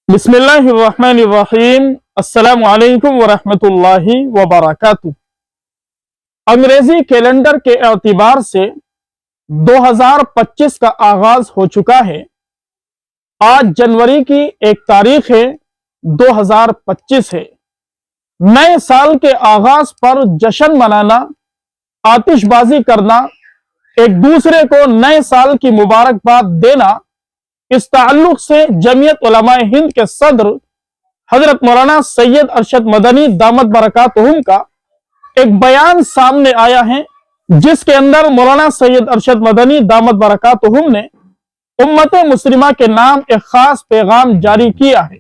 बिस्मिल्लाहिर्रहमानिर्रहीम। अस्सलामु अलैकुम वरहमतुल्लाहि वबरकातुह। अंग्रेजी कैलेंडर के एतबार से 2025 का आगाज हो चुका है। आज जनवरी की 1 तारीख है, 2025 है। नए साल के आगाज पर जश्न मनाना, आतिशबाजी करना, एक दूसरे को नए साल की मुबारकबाद देना, इस ताल्लुक से जमीयत उलमाए हिंद के सदर हजरत मौलाना सैयद अरशद मदनी दामत बरकातुहुम का एक बयान सामने आया है, जिसके अंदर मौलाना सैयद अरशद मदनी दामत बरकातुहुम ने उम्मत मुस्लिमा के नाम एक खास पैगाम जारी किया है।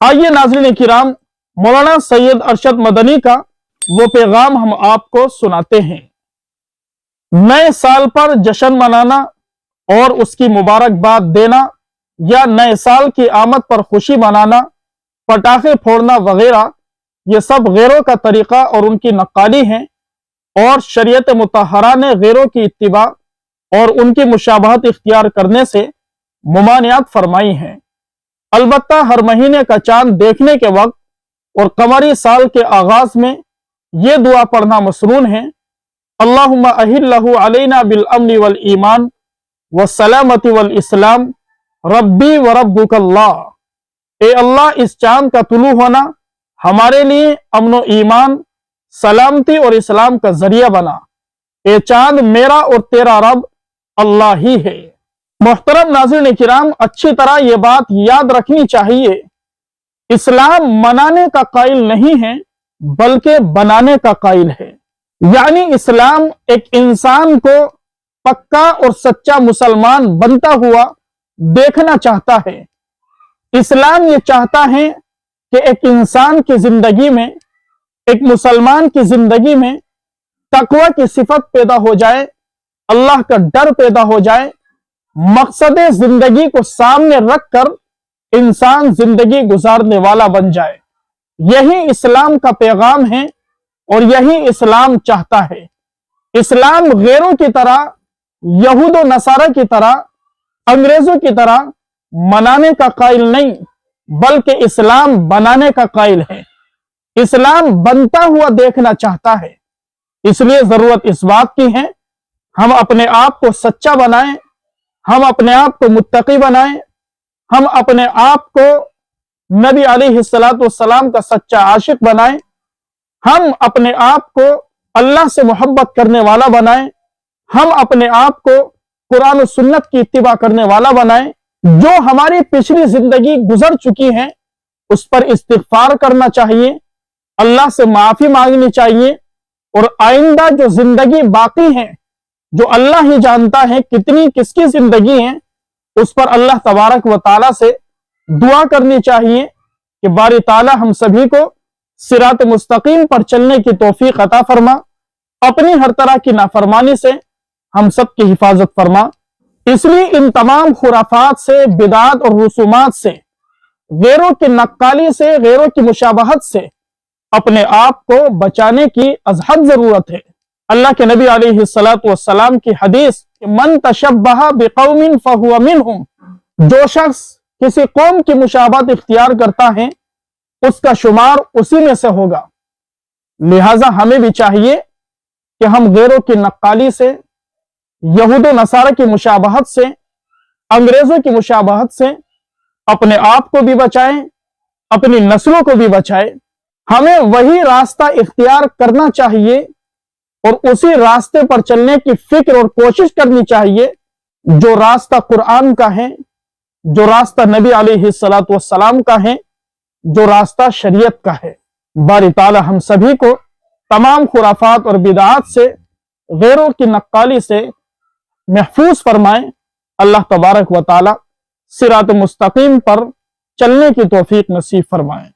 आइए नाज़रीन किराम, मौलाना सैयद अरशद मदनी का वो पैगाम हम आपको सुनाते हैं। नए साल पर जश्न मनाना और उसकी मुबारकबाद देना या नए साल की आमद पर खुशी मनाना, पटाखे फोड़ना वगैरह, ये सब गैरों का तरीका और उनकी नक्काली है और शरीयत मुतहरा ने गैरों की इत्तिबा और उनकी मुशाबहत इख्तियार करने से मुमानियात फरमाई है। अलबत्ता हर महीने का चांद देखने के वक्त और कमरी साल के आगाज में ये दुआ पढ़ना मसनून है, अल्लाहुम्मा अहिल्लहु अलैना बिल अम्नि वल ईमान व सलामती वल इस्लाम रब्बी व रब्बुकल्लाह। ए अल्लाह, इस चांद का तुलू होना हमारे लिए अमन ईमान, सलामती और इस्लाम का जरिया बना। ए चांद मेरा और तेरा रब अल्लाह ही है। मोहतरम नाज़रीन किराम, अच्छी तरह ये बात याद रखनी चाहिए, इस्लाम मनाने का कायल नहीं है बल्कि बनाने का कायल है। यानी इस्लाम एक इंसान को पक्का और सच्चा मुसलमान बनता हुआ देखना चाहता है। इस्लाम ये चाहता है कि एक इंसान की जिंदगी में, एक मुसलमान की जिंदगी में तकवा की सिफत पैदा हो जाए, अल्लाह का डर पैदा हो जाए, मकसद जिंदगी को सामने रखकर इंसान जिंदगी गुजारने वाला बन जाए। यही इस्लाम का पैगाम है और यही इस्लाम चाहता है। इस्लाम गैरों की तरह, यहूद और नसारा की तरह, अंग्रेजों की तरह मनाने का कायल नहीं बल्कि इस्लाम बनाने का कायल है। इस्लाम बनता हुआ देखना चाहता है। इसलिए जरूरत इस बात की है, हम अपने आप को सच्चा बनाएं, हम अपने आप को मुत्तकी बनाएं, हम अपने आप को नबी अलैहिस्सलातु वस्सलाम का सच्चा आशिक बनाएं, हम अपने आप को अल्लाह से मोहब्बत करने वाला बनाएं, हम अपने आप को कुरान और सुन्नत की इत्तिबा करने वाला बनाएं। जो हमारी पिछली जिंदगी गुजर चुकी है उस पर इस्तिगफार करना चाहिए, अल्लाह से माफी मांगनी चाहिए और आइंदा जो जिंदगी बाकी है, जो अल्लाह ही जानता है कितनी किसकी जिंदगी है, उस पर अल्लाह तबारक व ताला से दुआ करनी चाहिए कि बारी ताला हम सभी को सिरात मुस्तकीम पर चलने की तौफीक अता फरमा, अपनी हर तरह की नाफरमानी से हम सब की हिफाजत फरमा। इसलिए इन तमाम खुराफात से, बिदात और रसूमात से, गैरों की नक्काली से, गैरों की मुशाबहत से अपने आप को बचाने की अज़हद जरूरत है। अल्लाह के नबी अलैहिस्सलातु वस्सलाम की हदीस, मन तशब्बह बिकौमिन फहुव मिनहुम, जो शख्स किसी कौम की मुशाबहत इख्तियार करता है उसका शुमार उसी में से होगा। लिहाजा हमें भी चाहिए कि हम गैरों की नक्काली से, यहूद नसारा की मुशाबहत से, अंग्रेजों की मुशाबहत से अपने आप को भी बचाएं, अपनी नस्लों को भी बचाएं। हमें वही रास्ता इख्तियार करना चाहिए और उसी रास्ते पर चलने की फिक्र और कोशिश करनी चाहिए जो रास्ता कुरान का है, जो रास्ता नबी अलैहिस्सलातु वस्सलाम का है, जो रास्ता शरीयत का है। बारी ताला हम सभी को तमाम खुराफात और बिदात से, गैरों की नक्काली से महफूज फरमाए। अल्लाह तबारक व ताला सिरात मुस्तकीम पर चलने की तौफीक नसीब फरमाए।